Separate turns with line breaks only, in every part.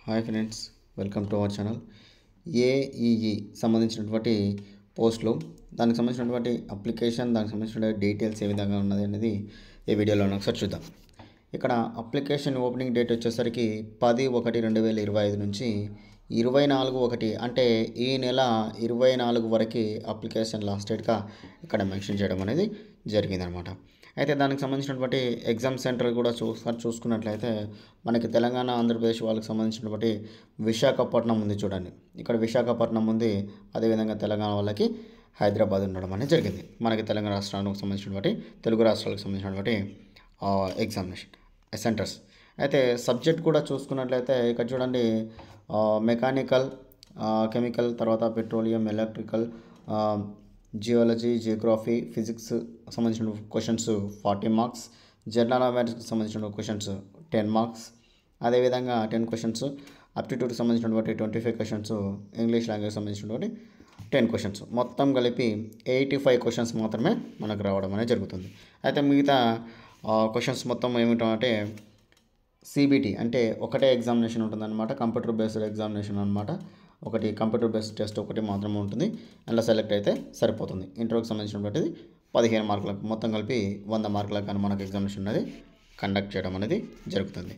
Hi friends, welcome to our channel. AEE సంబంధించినటువంటి పోస్టులు, దానికి సంబంధించినటువంటి అప్లికేషన్, దానికి సంబంధించిన డీటెయిల్స్ ఏ విధంగా ఉన్నది అనేది ఈ వీడియోలో ఒకసారి చూద్దాం. ఇక్కడ అప్లికేషన్ ఓపెనింగ్ డేట్ వచ్చేసరికి 10/1/2025 నుంచి 24/1 అంటే ఈ నెల 24 వరకు అప్లికేషన్ లాస్ట్ డేట్గా ఇక్కడ మెన్షన్ చేయడం అనేది జరిగిందనమాట. అయితే దానికి సంబంధించినటువంటి ఎగ్జామ్ సెంటర్ కూడా చూసుకున్నట్లయితే మనకి తెలంగాణ, ఆంధ్రప్రదేశ్ వాళ్ళకి సంబంధించినటువంటి విశాఖపట్నం ఉంది చూడండి. ఇక్కడ విశాఖపట్నం ఉంది, అదేవిధంగా తెలంగాణ వాళ్ళకి హైదరాబాద్ ఉండడం అనేది జరిగింది. మనకి తెలంగాణ రాష్ట్రానికి సంబంధించినటువంటి, తెలుగు రాష్ట్రాలకు సంబంధించినటువంటి ఎగ్జామినేషన్ సెంటర్స్. అయితే సబ్జెక్ట్ కూడా చూసుకున్నట్లయితే ఇక్కడ చూడండి, మెకానికల్, కెమికల్, తర్వాత petroleum, electrical, geology, Geography, physics సంబంధించిన క్వశ్చన్స్ 40 మార్క్స్, జనరల్ అవేర్నెస్కి సంబంధించిన క్వశ్చన్స్ 10 మార్క్స్, అదేవిధంగా 10 క్వశ్చన్స్, అప్టిట్యూడ్కి సంబంధించినటువంటి 25 క్వశ్చన్స్, ఇంగ్లీష్ లాంగ్వేజ్ సంబంధించినటువంటి 10 క్వశ్చన్స్, మొత్తం కలిపి 85 క్వశ్చన్స్ మాత్రమే మనకు రావడం అనేది జరుగుతుంది. అయితే మిగతా క్వశ్చన్స్ మొత్తం ఏమిటంటే సిబిటి అంటే ఒకటే ఎగ్జామినేషన్ ఉంటుందన్నమాట. కంప్యూటర్ బేస్డ్ ఎగ్జామినేషన్ అనమాట. ఒకటి కంప్యూటర్ బేస్డ్ టెస్ట్ ఒకటి మాత్రమే ఉంటుంది. అందులో సెలెక్ట్ అయితే సరిపోతుంది. ఇంటర్వ్యూకి సంబంధించినటువంటిది 15 మార్కులకు, మొత్తం కలిపి 100 మార్కులకు కానీ మనకు ఎగ్జామినేషన్ అనేది కండక్ట్ చేయడం అనేది జరుగుతుంది.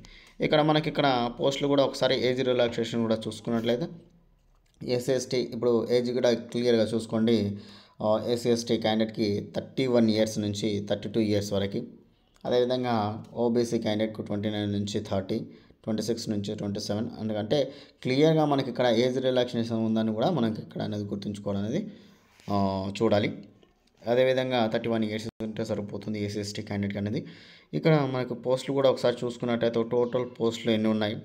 ఇక్కడ పోస్టులు కూడా ఒకసారి ఏజ్ రిలాక్సేషన్ కూడా చూసుకున్నట్లయితే ఎస్సీ/ఎస్టీ ఇప్పుడు ఏజ్ కూడా క్లియర్గా చూసుకోండి. ఎస్సీ/ఎస్టీ క్యాండిడేట్కి 31 ఇయర్స్ నుంచి 32 ఇయర్స్ వరకు, అదేవిధంగా ఓబీసీ క్యాండిడేట్కు 29 నుంచి 30, 26 నుంచి 27. ఎందుకంటే క్లియర్గా మనకి ఇక్కడ ఏజ్ రిలాక్సేషన్ ఉందని కూడా మనకి ఇక్కడ అనేది గుర్తుంచుకోవాలనేది చూడాలి. అదేవిధంగా 31 ఇయర్స్ ఉంటే సరిపోతుంది ఎస్సీ/ఎస్టీ క్యాండిడేట్ అనేది. ఇక్కడ మనకు పోస్టులు కూడా ఒకసారి చూసుకున్నట్టయితే టోటల్ పోస్టులు ఎన్ని ఉన్నాయి,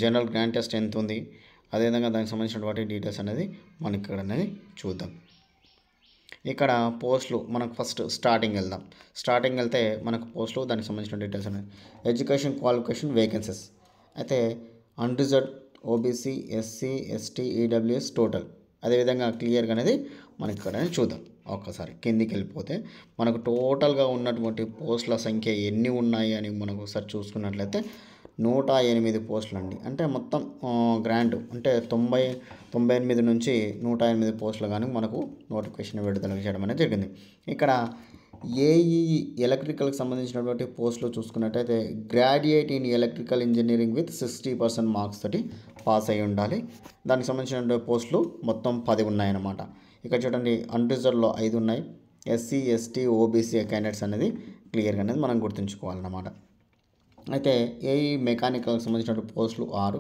జనరల్ గ్రాండ్ టెస్ట్ ఎంత ఉంది, అదేవిధంగా దానికి సంబంధించినటువంటి డీటెయిల్స్ అనేది మనకి ఇక్కడ అనేది చూద్దాం. ఇక్కడ పోస్టులు మనకు ఫస్ట్ స్టార్టింగ్ వెళ్తే మనకు పోస్టులు, దానికి సంబంధించిన డీటెయిల్స్ అనేది ఎడ్యుకేషన్ క్వాలిఫికేషన్, వేకెన్సీస్. అయితే unreserved, OBC, SC, ST, EWS total, అదేవిధంగా క్లియర్గా అనేది మనకి ఇక్కడ చూద్దాం. ఒక్కసారి కిందికి వెళ్ళిపోతే మనకు టోటల్గా ఉన్నటువంటి పోస్టుల సంఖ్య ఎన్ని ఉన్నాయి అని మనకు ఒకసారి చూసుకున్నట్లయితే 108 పోస్టులు అండి. అంటే మొత్తం గ్రాంట్ అంటే 98 నుంచి 108 పోస్టులు కానీ మనకు నోటిఫికేషన్ విడుదల చేయడం అనేది జరిగింది. ఇక్కడ ఏఈ ఎలక్ట్రికల్కి సంబంధించినటువంటి పోస్టులు చూసుకున్నట్టయితే graduate in electrical engineering with 60% marks తోటి పాస్ అయి ఉండాలి. దానికి సంబంధించిన పోస్టులు మొత్తం 10 ఉన్నాయన్నమాట. ఇక్కడ చూడండి, అన్రిజర్వ్డ్లో 5 ఉన్నాయి. ఎస్సీ, ఎస్టీ, ఓబీసీ క్యాండిడేట్స్ అనేది క్లియర్గా అనేది మనం గుర్తుంచుకోవాలన్నమాట. అయితే ఏఈ మెకానికల్కి సంబంధించిన పోస్టులు 6,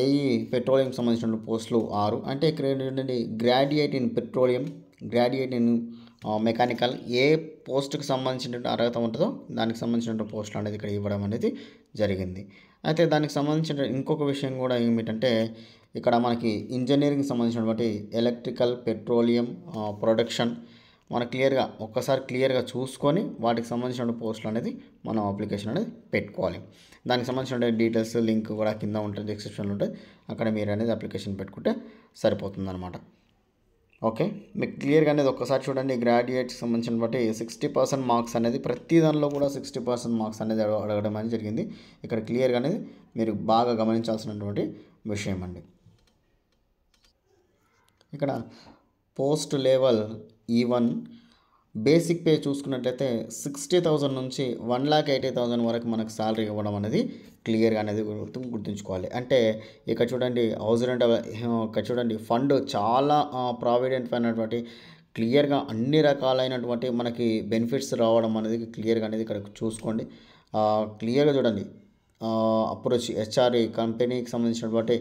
ఏఈ పెట్రోలియంకి సంబంధించిన పోస్టులు 6. అంటే ఇక్కడ ఏంటంటే graduate in petroleum, graduate in mechanical ఏ పోస్టుకి సంబంధించిన అర్హత ఉంటుందో దానికి సంబంధించిన పోస్టులు అనేది ఇక్కడ ఇవ్వడం అనేది జరిగింది. అయితే దానికి సంబంధించిన ఇంకొక విషయం కూడా ఏమిటంటే ఇక్కడ మనకి ఇంజనీరింగ్ సంబంధించినటువంటి ఎలక్ట్రికల్, పెట్రోలియం, ప్రొడక్షన్ మనకు ఒక్కసారి క్లియర్గా చూసుకొని వాటికి సంబంధించిన పోస్టులు అనేది మనం అప్లికేషన్ అనేది పెట్టుకోవాలి. దానికి సంబంధించిన డీటెయిల్స్ లింక్ కూడా కింద ఉంటుంది, డిస్క్రిప్షన్లో ఉంటుంది. అక్కడ మీరు అనేది అప్లికేషన్ పెట్టుకుంటే సరిపోతుందన్నమాట. ఓకే, మీకు క్లియర్గా అనేది ఒక్కసారి చూడండి. గ్రాడ్యుయేట్కి సంబంధించిన బట్టి 60% మార్క్స్ అనేది ప్రతి దానిలో కూడా 60% మార్క్స్ అనేది అడగడం అనేది జరిగింది. ఇక్కడ క్లియర్గా అనేది మీరు బాగా గమనించాల్సినటువంటి విషయం అండి. ఇక్కడ post level E1 basic pay చూసుకున్నట్లయితే 60,000 నుంచి 1,80,000 వరకు మనకు శాలరీ ఇవ్వడం అనేది క్లియర్గా అనేది గుర్తుంచుకోవాలి. అంటే ఇక్కడ చూడండి, హౌస్ రెంట్, ఇక్కడ చూడండి ఫండ్ చాలా ప్రావిడెంట్ ఫండ్ అనేటువంటి క్లియర్గా అన్ని రకాలైనటువంటి మనకి బెనిఫిట్స్ రావడం అనేది క్లియర్గా అనేది ఇక్కడ చూసుకోండి. క్లియర్గా చూడండి, అప్రోచ్ హెచ్ఆర్ఈ కంపెనీకి సంబంధించినటువంటి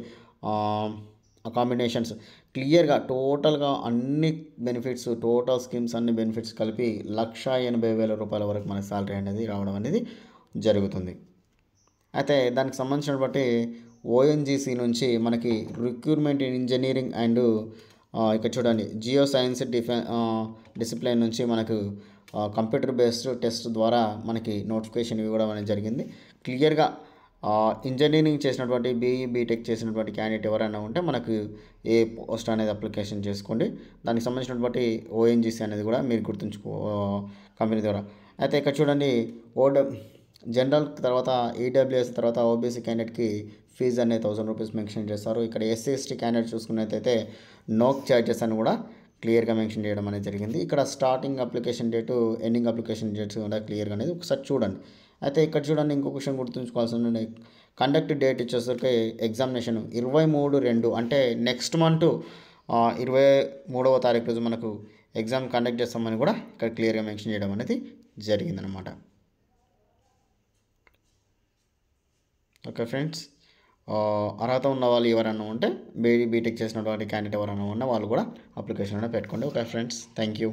కాంబినేషన్స్ క్లియర్గా టోటల్గా అన్ని బెనిఫిట్స్, టోటల్ స్కీమ్స్ అన్ని బెనిఫిట్స్ కలిపి 1,80,000 రూపాయల వరకు మన శాలరీ అనేది రావడం అనేది జరుగుతుంది. అయితే దానికి సంబంధించిన బట్టి ఓఎన్జీసీ నుంచి మనకి రిక్రూట్మెంట్ ఇన్ ఇంజనీరింగ్ అండ్ ఇక్కడ చూడండి జియో సైన్స్ డిసిప్లిన్ నుంచి మనకు కంప్యూటర్ బేస్డ్ టెస్ట్ ద్వారా మనకి నోటిఫికేషన్ ఇవ్వడం అనేది జరిగింది. క్లియర్గా ఇంజనీరింగ్ చేసినటువంటి బీఈ బీటెక్ చేసినటువంటి క్యాండిడేట్ ఎవరైనా ఉంటే మనకు ఏ పోస్ట్ అనేది అప్లికేషన్ చేసుకోండి. దానికి సంబంధించినటువంటి ఓఎన్జీసీ అనేది కూడా మీరు గుర్తుంచుకో కంపెనీ ద్వారా. అయితే ఇక్కడ చూడండి జనరల్ తర్వాత ఈడబ్ల్యూఎస్ తర్వాత ఓబీసీ క్యాండిడేట్కి ఫీజు అనేది 1000 రూపీస్ మెన్షన్ చేస్తారు. ఇక్కడ ఎస్సీ ఎస్టీ క్యాండిడేట్ చూసుకున్నట్లయితే నో ఛార్జెస్ అని కూడా క్లియర్గా మెన్షన్ చేయడం అనేది జరిగింది. ఇక్కడ starting application date ending application dates కూడా క్లియర్గా అనేది ఒకసారి చూడండి. అయితే ఇక్కడ చూడండి, ఇంకో క్వశ్చన్ గుర్తుంచుకోవాల్సింది, కండక్ట్ డేట్ ఇచ్చేసరికి ఎగ్జామినేషన్ 23/2 అంటే నెక్స్ట్ మంత్ 23వ తారీఖు రోజు మనకు ఎగ్జామ్ కండక్ట్ చేస్తామని కూడా ఇక్కడ క్లియర్గా మెన్షన్ చేయడం అనేది జరిగిందనమాట. ఓకే ఫ్రెండ్స్, అర్హత ఉన్న వాళ్ళు ఎవరైనా ఉంటే బీటెక్ చేసినటువంటి క్యాండిడేట్ ఎవరైనా ఉన్నా వాళ్ళు కూడా అప్లికేషన్ పెట్టుకోండి. Okay friends, thank you.